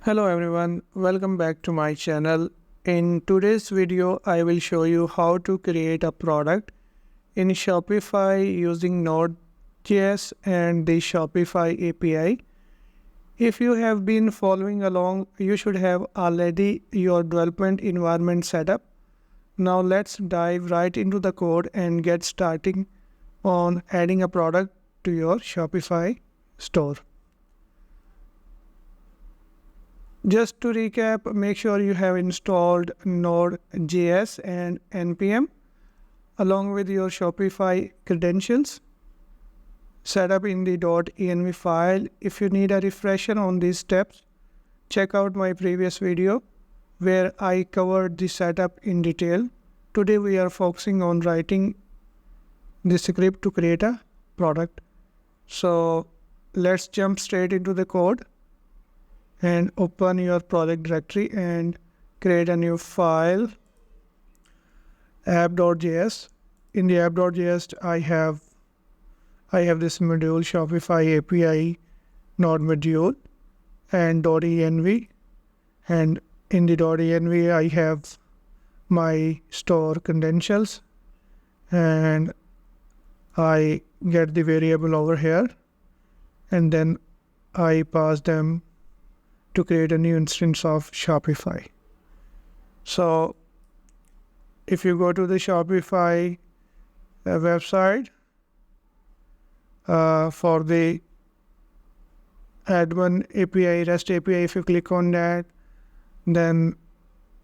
Hello everyone, welcome back to my channel. In today's video, I will show you how to create a product in Shopify using Node.js and the Shopify API. If you have been following along, you should have already your development environment set up. Now let's dive right into the code and get starting on adding a product to your Shopify store. Just to recap, make sure you have installed Node.js and npm along with your Shopify credentials set up in the .env file. If you need a refresher on these steps, check out my previous video where I covered the setup in detail. Today we are focusing on writing the script to create a product. So let's jump straight into the code and open your project directory and create a new file, app.js. In the app.js, I have this module Shopify API node module and .env, and in the .env I have my store credentials and I get the variable over here and then I pass them to create a new instance of Shopify. So if you go to the Shopify website for the admin API, REST API, if you click on that, then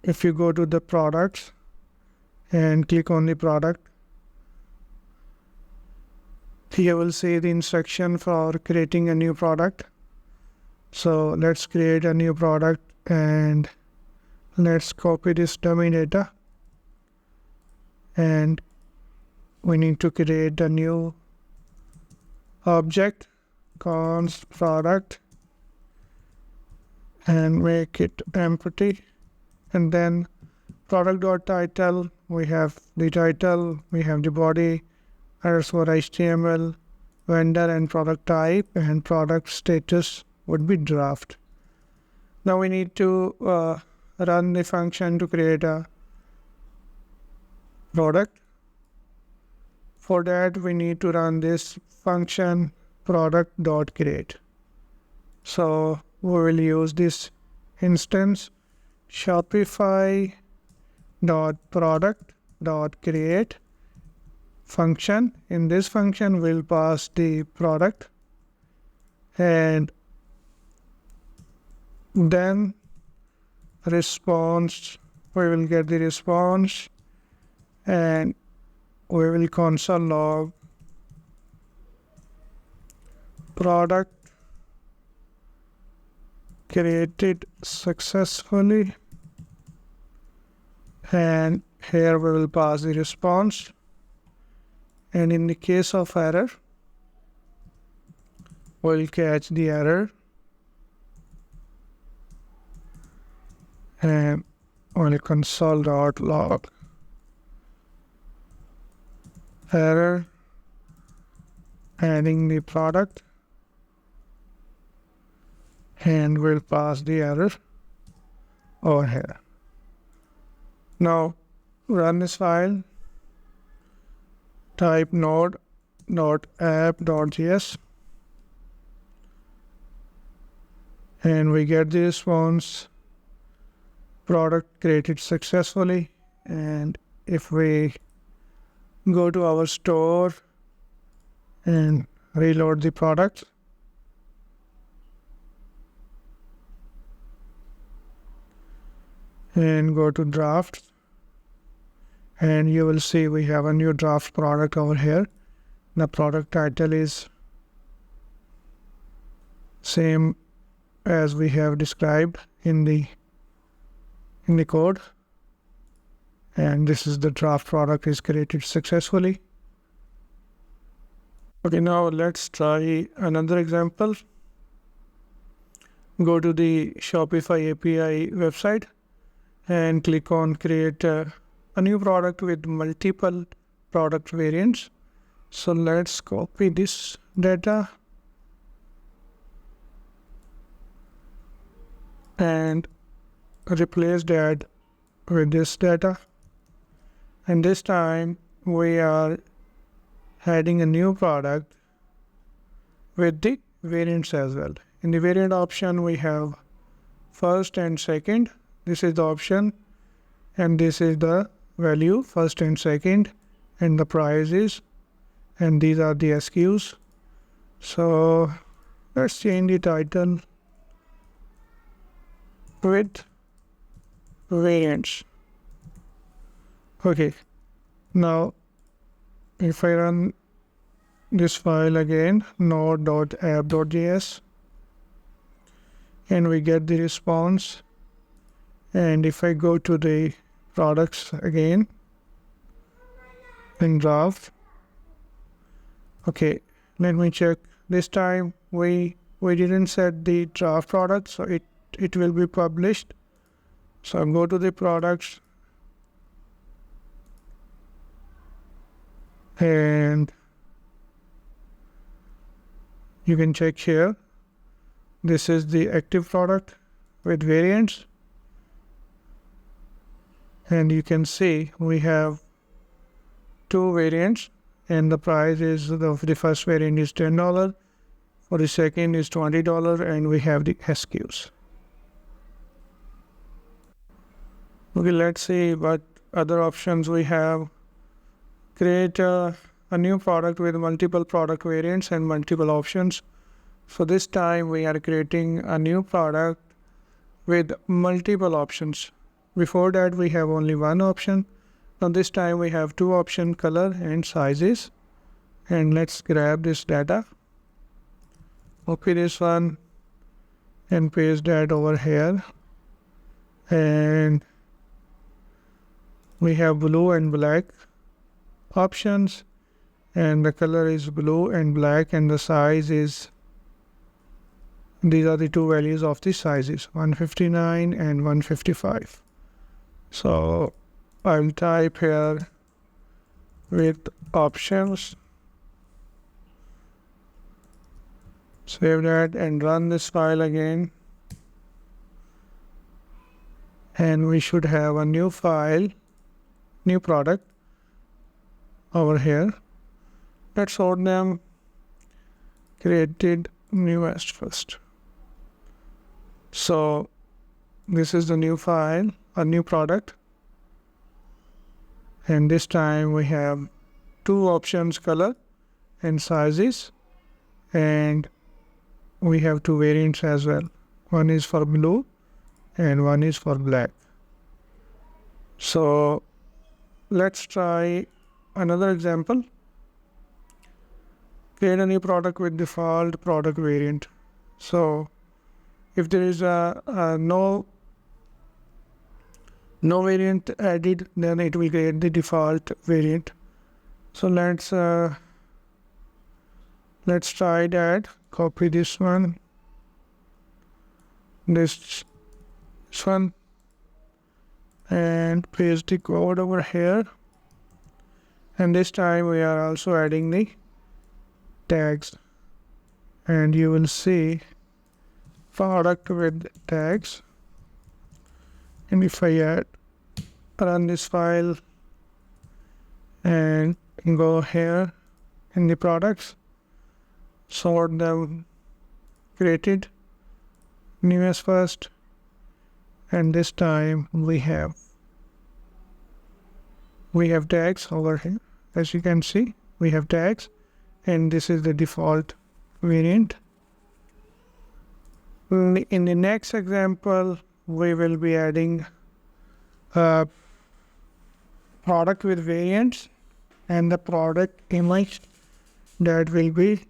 if you go to the products and click on the product, you will see the instruction for creating a new product. So let's create a new product and let's copy this dummy data, and we need to create a new object const product and make it empty, and then product.title, we have the title, we have the body, underscore HTML, vendor and product type, and product status would be draft. Now we need to run the function to create a product. For that we need to run this function product.create. So we will use this instance Shopify.product.create function. In this function we'll pass the product and then response, we will get the response and we will console log product created successfully, and here we will pass the response, and in the case of error we'll catch the error and we'll console.log error, adding the product, and we'll pass the error over here. Now run this file, type node.app.js, and we get the response product created successfully. And if we go to our store and reload the product, and go to draft, and you will see we have a new draft product over here. The product title is same as we have described in the code, and this is the draft product is created successfully. Okay, now let's try another example. Go to the Shopify API website and click on create a new product with multiple product variants. So let's copy this data and replace that with this data. And this time we are adding a new product with the variants as well. In the variant option, we have first and second. This is the option, and this is the value, first and second, and the prices, and these are the SKUs. So let's change the title with variants. Okay, now if I run this file again, node.app.js, and we get the response, and if I go to the products again in draft, okay, let me check. This time we didn't set the draft product, so it will be published. So I'll go to the products, and you can check here. This is the active product with variants, and you can see we have two variants, and the price is the first variant is $10, for the second is $20, and we have the SKUs. Okay, let's see what other options we have. Create a new product with multiple product variants and multiple options. So this time we are creating a new product with multiple options. Before that we have only one option. Now this time we have two options, color and sizes. And let's grab this data. Copy this one and paste that over here. And we have blue and black options, and the color is blue and black, and the size is, these are the two values of the sizes, 159 and 155. So I'll type here with options, save that and run this file again, and we should have a new file, new product over here. Let's sort them, created newest first. So this is the new file, a new product, and this time we have two options, color and sizes, and we have two variants as well. One is for blue and one is for black. So let's try another example. Create a new product with default product variant. So if there is a no variant added, then it will create the default variant. So let's try that. Copy this one, this one, and paste the code over here. And this time we are also adding the tags, and you will see product with tags. And if I run this file and go here in the products, sort them, created newest first, and this time we have tags over here. As you can see, we have tags, and this is the default variant. In the next example, we will be adding a product with variants and the product image that will be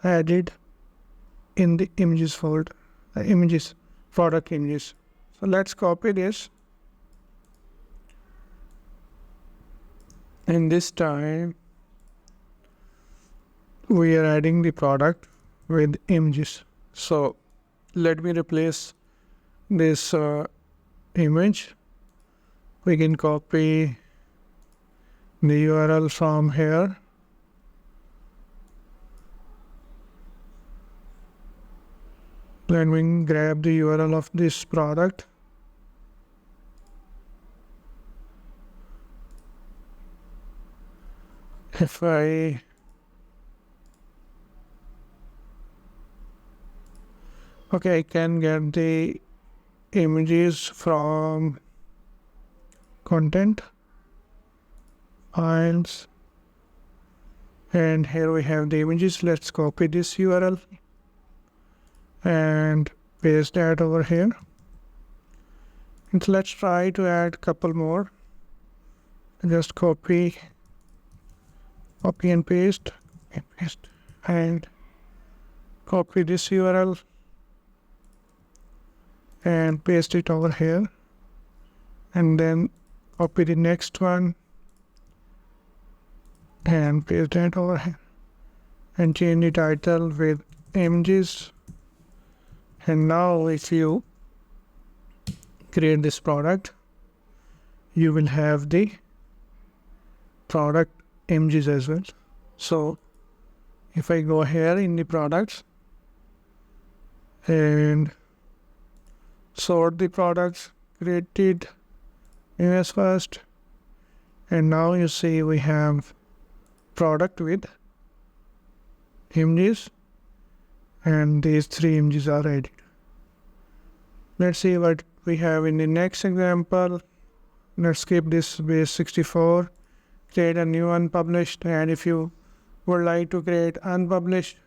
added in the images folder, product images. So let's copy this. And this time we are adding the product with images. So let me replace this image. We can copy the URL from here. Let me grab the URL of this product. If I I can get the images from content files, and here we have the images. Let's copy this URL and paste that over here. And let's try to add a couple more. Just copy and paste and copy this URL and paste it over here, and then copy the next one and paste that over here, and change the title with images. And now if you create this product, you will have the product images as well. So if I go here in the products and sort the products, created image first, and now you see we have product with images, and these 3 images are added. Let's see what we have in the next example. Let's skip this base 64, create a new unpublished, and if you would like to create unpublished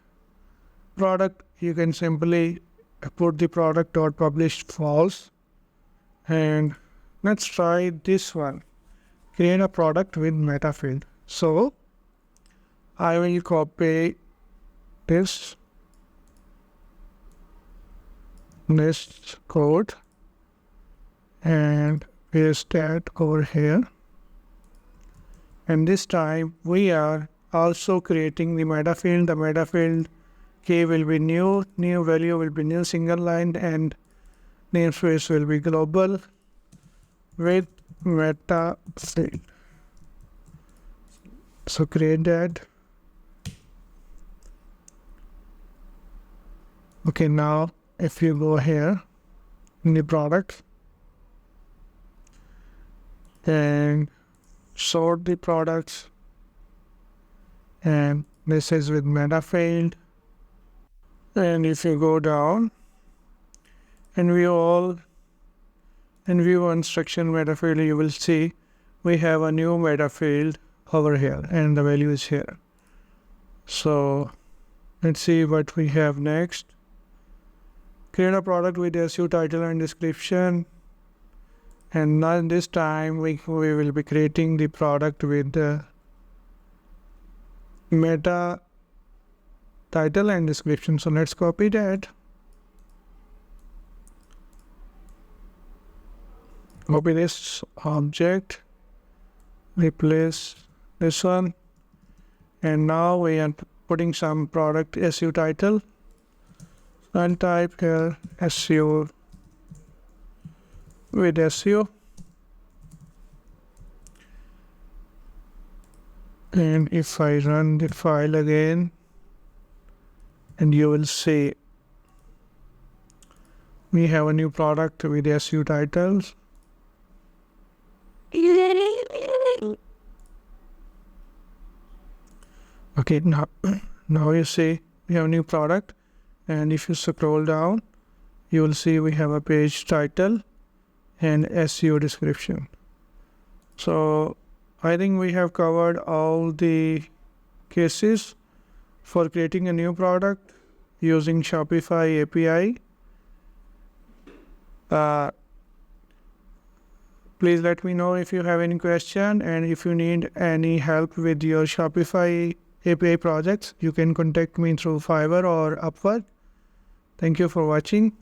product, you can simply put the product.published false. And let's try this one, create a product with Metafield. So I will copy this code and paste that over here, and this time we are also creating the Metafield. The Metafield key will be new value will be new single line, and namespace will be global with Metafield. So create that. Okay, now if you go here in the product and sort the products, and this is with Metafield, and if you go down and view instruction Metafield, you will see we have a new Metafield over here and the value is here. So let's see what we have next. Create a product with SEO title and description, and now this time we will be creating the product with the meta title and description. So let's copy that, copy this object, replace this one, and now we are putting some product SEO title, and type here SEO with SEO, and if I run the file again, and you will see we have a new product with SEO titles. Okay, now you see we have a new product, and if you scroll down, you will see we have a page title and SEO description. So I think we have covered all the cases for creating a new product using Shopify API. Please let me know if you have any question, and if you need any help with your Shopify API projects, you can contact me through Fiverr or Upwork. Thank you for watching.